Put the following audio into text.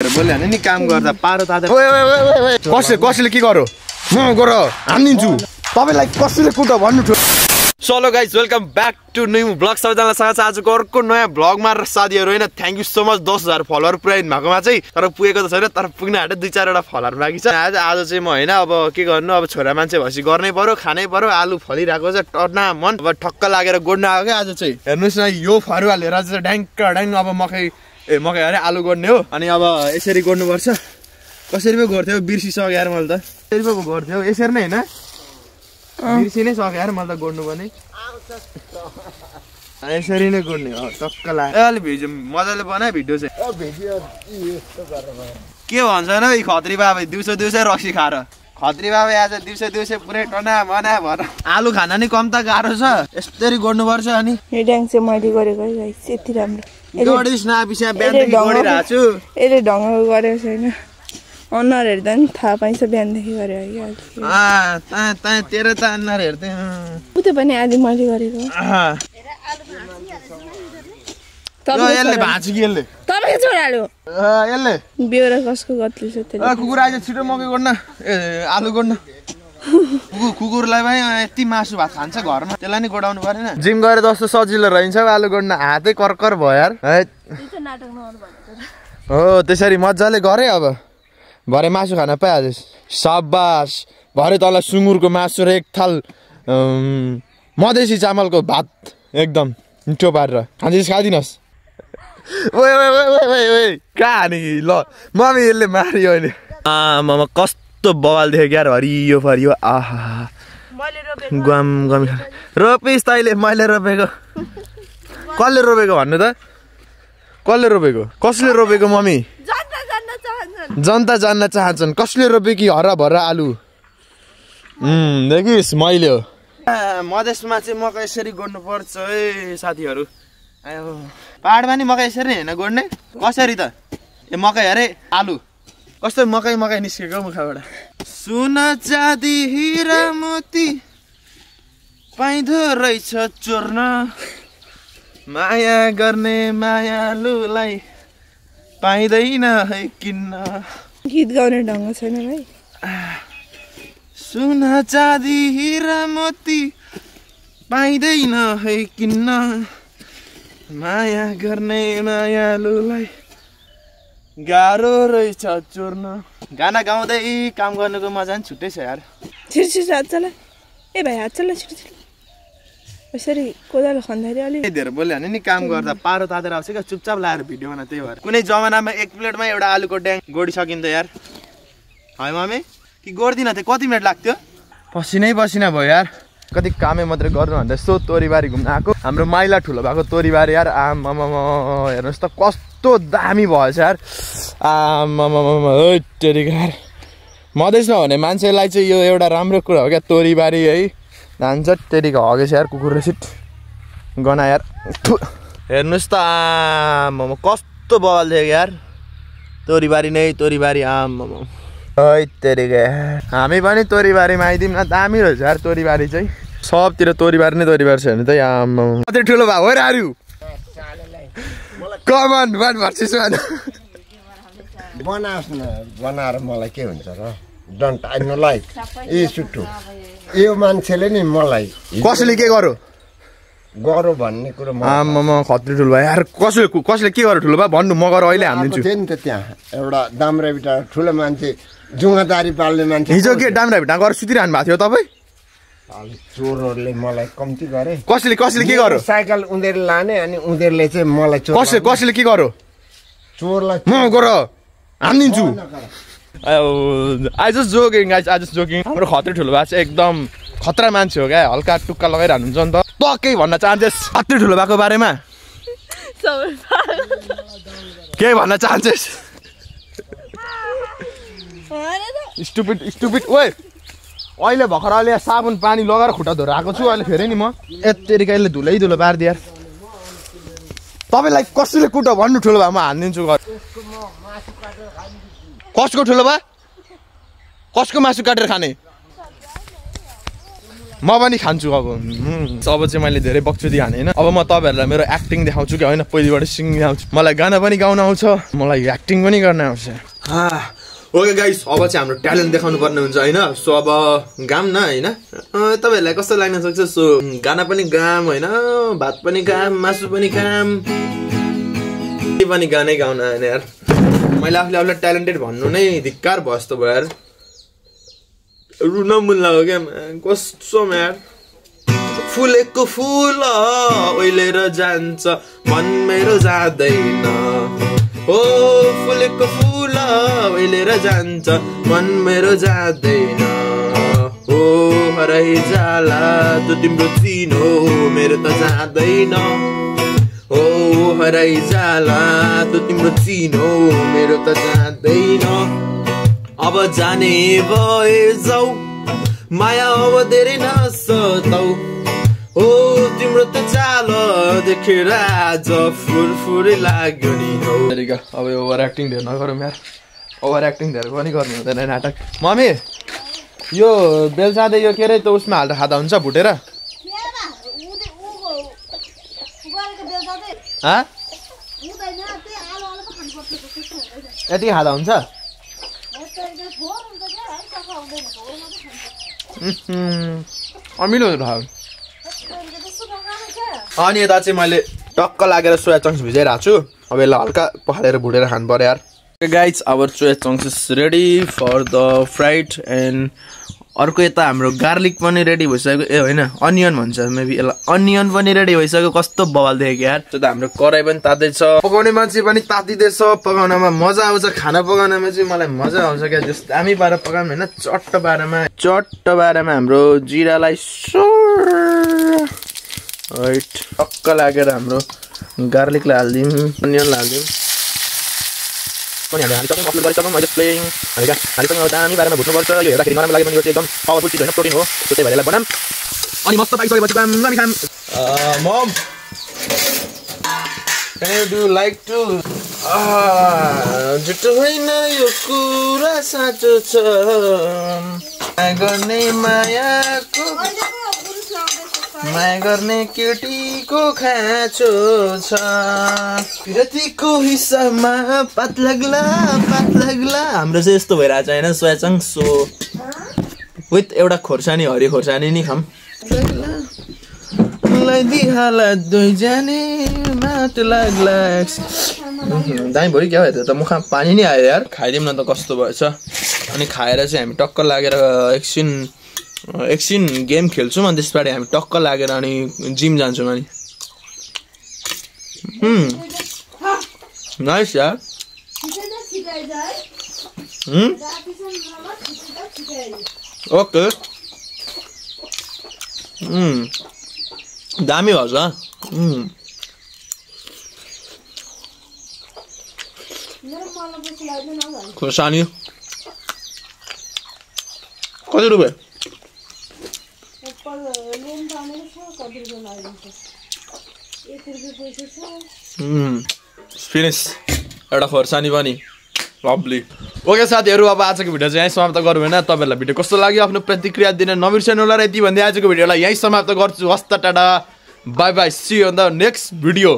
बोले हैन नि काम गर्दा पारो तादा कसले के गरो म गर हान्दिन्छु तपाईलाई कसले कुट भन्नु ठो so guys welcome back to new blog सबैजनालाई स्वागत छ आजको अर्को नयाँ ब्लगमा र साथीहरु हैन thank you so much 10000 follower पुराइन भएकोमा चाहिँ तर पुगेको त छैन तर पुग्न आँटे 2-4 वटा फलोअर बाँकी छ आज चाहिँ म हैन अब के गर्नु अब छोरा मान्छे भसी गर्नै पर्यो खानै पर्यो आलु फलिरहेको छ टर्ना मन अब ठक्क लागेर गोड्न आयो के आज चाहिँ हेर्नुस् न यो फरुवा लिएर चाहिँ ड्याङ अब मकै अरे आलु गोड्ने हो अनि अब यसरी गोड्नु पर्छ कसरी पो गोड्थ्यौ बिर्सिसक्यो यार मैले त यसरी पो गोड्थ्यौ यसरी नै हैन बिर्सि नै सक्यो यार मैले त गोड्नु पनि यसरी नै गोड्ने हो टक्क लाग्यो अलि भिडियो मजाले बनाए भिडियो चाहिँ भिडियो यस्तो गरेर के भन्छ न यी खत्री बाबा दिउँसो रक्सी खाएर खत्री बाबा आज दिउँसो पुरै टना मना भएर आलु खाना नि कम त गाह्रो छ यसरी गोड्नु पर्छ अनि यो ड्याङ चाहिँ मैले गरेको है गाइस यति राम्रो गोडिस न बिसा बिहानदेखि गोडिरहेको छु यसले ढङ्गको गरेको छैन अनुहार हेर्दा नि थाहा पाइन्छ बिहानदेखि गरे ता तेरो त अनुहार हेर्दै उतै पनि आदि मैले गरेको यसले भाँच्यो कि यसले तपाईँको छोराले यसले बेहोरा कसको गत्ली छ त्यसले कुकुर आइज छिटो मकै गोड्न आलु गोड्न कुकुरलाई पनि यति मासु भात खान्छ घरमा त्यसलाई नि गोडाउनु परेन जिम गरे जस्तो सजिलो रहन्छ आलु गोड्न हातै कर्कर भयो यार हो त्यसरी मजाले गरे अब भरे मासु खान पाइहाल्छ साबास भरे तँलाई सुँगुरको मासु र एक थाल मधेसी चामलको भात एकदम मिठो पारेर खाइदिनुहोस् कहाँ हाने ल मम्मी यसले मार्यो अहिले आमा कस्तो बवाल देखेँ यार हरियो फरियो आहा गम रोपिस् तैँले मैले रोपेको कसले रोपेको भन्नु त कसले रोपेको कसले रोपेको मम्मी जनता जान्न चाहन्छन् कसले रोपे कि हराभरा आलु देखिस् मैले हो मधेसमा चाहिँ मकै यसरी गोड्नु पर्छ है साथीहरू पहाडमा नि मकै यसरी होइन गोड्ने कसरी त ए मकै अरे आलु कस्तो मकै निस्केको मुखबाट सुन चाँदी हिरा मोती पाइँदो रहेछ चोर्न माया गर्ने मायालुलाई पाइँदैन है किन्न गीत गाउने ढङ्ग छैन भाइ सुन चाँदी हिरा मोती पाइँदैन है किन्न माया गर्ने मायालुलाई गाह्रो रहेछ चोर्न गाना गाउँदै काम गर्नुको मजा नि छुट्टै छ यार छिटो हात चला ए भाइ हात चला छिटो यसरी कोदालो खन्दाखेरि अलि धेरै बोल्यो भने नि काम गर्दा पारो तातेर आउँछ क्या चुपचाप लाएर भिडियो बना त्यही भएर कुनै जमानामा एक प्लेटमा एउटा आलुको ड्याङ गोडिसकिन्छ यार है मम्मी कि गोड्दिन त्यो कति मिनट लाग्थ्यो पसिनै पसिना भयो यार कति कामै मात्रै गर्नु भन्दा यस्तो तोरीबारी घुम्न आएको हाम्रो माइला ठुलो भएको तोरीबारी यार आमामा हेर्नुहोस् त कस्तो दामी भएछ यार आमामा यार मधेसमा भने मान्छेलाई चाहिँ यो एउटा राम्रो कुरा हो क्या तोरीबारी है धान चट्टेरीको हगेछ यार कुकुरले सिट गना यार हेर्नुहोस् त आमामा कस्तो बवाल थियो यार तोरीबारी नै तोरीबारी आमामा तेरिका हामी पनि तोरीबारीमा आइदिउँ न दामी रहेछ यार तोरीबारी चाहिँ सबतिर तोरीबारी नै तोरीबारी छ भने त आमा कति ठुलो भए हो रारु कमन वान भर्सेस वान बनाओस् न बनाएर मलाई के हुन्छ र don't I know like a सुटु यो मान्छेले नि मलाई कसले के गर्यो गरो भन्ने कुरो आमामा खत्री ठुलो भयो यार कसले के गर्यो ठुलो भयो भन्नु म गर अहिले हालिदिन्छु थियो नि त त्यहाँ एउटा दाम्रा बिटा ठुलो मान्छे जुङ्गादारी पाल्ने मान्छे हिजो के डाम्रा भिटा गएर सुतिरहनु भएको थियो तपाईँ चोरहरूले मलाई कम्ती गरे कसले के गर्यो साइकल उनीहरूले लाने अनि उनीहरूले चाहिँ मलाई कसले के गर्यो चोरलाई म गर हानिदिन्छु आई जस्ट जोकिङ हाम्रो खत्री ठुलो भएको चाहिँ एकदम खतरा मान्छे हो क्या हल्का टुक्का लगाइरहनुहुन्छ नि त केही भन्न चाहन्छस् खत्री ठुलो भएको बारेमा केही भन्न चाहन्छस् स्टुपिड ओए अहिले भर्खर अहिले साबुन पानी लगाएर खुट्टा धोएर आएको छु अहिले फेरि नि म यति कहिले धुलो पारिदिए यार तपाईँलाई कसले कुट भन्नु ठुलो भए म हानिदिन्छु घर कसको ठुलो भए कसको मासु काटेर खाने म पनि खान्छु अब अब चाहिँ मैले धेरै बक्चुदी हाने होइन अब म तपाईँहरूलाई मेरो एक्टिङ देखाउँछु कि होइन पहिलेबाट सिङ्गिङ देखाउँछु मलाई गाना पनि गाउन आउँछ मलाई एक्टिङ पनि गर्न आउँछ ओके गाइस अब चाहिँ हाम्रो ट्यालेन्ट देखाउनु पर्ने हुन्छ होइन सो अब गाम न होइन तपाईँहरूलाई कस्तो लाग्न सक्छ सो गाना पनि गाम होइन भात पनि काम मासु पनि काम के पनि गानै गाउन होइन यार मैले आफूलाई ट्यालेन्टेड भन्नु नै धिक्कार भयो जस्तो भयो यार रुन मन लाग्यो क्या कस्तो यार फुलेको फुल ओइलेर जान्छ मन मेरो जाँदैन ओ फुलेको फुल ओइलेर जान्छ मन मेरो जाँदैन ओ हराइ जाला त्यो तिम्रो चिनो मेरो त जाँदैन ओ हराइ जाला त्यो तिम्रो चिनो मेरो त जाँदैन अब जाने भए जाऊ माया अब धेरै नसताऊ ओ तिम्रो त चाल देखेर आज फुरफुरै लाग्यो नि हो अब ओभर एक्टिङ धेरै नगरौँ यार ओभर एक्टिङ धेरै पनि गर्नु हुँदैन नाटक मम्मी यो बेलसाँदै यो के अरे त उसमा हालेर खाँदा हुन्छ भुटेर यति खाँदा हुन्छ अमिलो अनि यता चाहिँ मैले टक्क लागेर सोया चङ्क्स भिजाइरहेको छु अब यसलाई हल्का पखालेर भुटेर खानु पर्यो यार गाइज अब soya chunks is ready for the fried and अर्को यता हाम्रो गार्लिक पनि रेडी भइसक्यो ए होइन अनियन भन्छ मेबी यसलाई अनियन पनि रेडी भइसक्यो कस्तो बवाल देखेको यार त्यो त हाम्रो कराई पनि तात्दैछ पकाउने मान्छे पनि तातिँदैछ पकाउनमा मजा आउँछ खाना पकाउनमा चाहिँ मलाई मजा आउँछ क्या जस्तो दामी पारेर पकाउनु होइन चट्ट पारामा हाम्रो जिरालाई राइट टक्क लागेर हाम्रो गार्लिकलाई हालिदिउँ अनियनलाई हालिदिउँ पनि हालिसक्यौँ अपलोड गरिसक्यौँ अहिले प्लेइङ हालिसक्यौँ दामी बारेमा भुट्नुपर्छ यो हेर्दाखेरि नराम्रो लाग्यो भने यो चाहिँ एकदम पावरफुल चिज होइन प्रोटिन हो त्यही भएर यसलाई बनाऊँ अनि मस्त पाकिसकेपछि दामी खाम मम Can you do like to जुटो होइन यो कुरा साँचो छ गर्ने मायाको माया गर्ने केटीको खाँचो छ विरतीको हिस्सामा पात लाग्ला हाम्रो चाहिँ यस्तो भइरहेको छ होइन सोया चङ्क्स सो विथ एउटा खोर्सानी हरियो खोर्सानी नि खाम दिहाला दुईजने माटो लाग्ला दामी भरि क्या हो त मुखमा पानी नै आयो यार खाइदिउँ न त कस्तो भएछ अनि खाएर चाहिँ हामी टक्क लागेर एकछिन गेम खेल्छौँ अनि त्यसपछि हामी टक्क लागेर अनि जिम जान्छौँ अनि नाइस यार ओके दामी भएछ खोर्सानी कति रुपियाँ फिनिस एउटा खोर्सानी पनि लभली ओके साथीहरू अब आजको भिडियो चाहिँ यहीँ समाप्त गरौँ होइन तपाईँहरूलाई भिडियो कस्तो लाग्यो आफ्नो प्रतिक्रिया दिन नबिर्सनु होला र यति भन्दै आजको भिडियोलाई यहीँ समाप्त गर्छु हस्त टाटा bye bye see you on the next video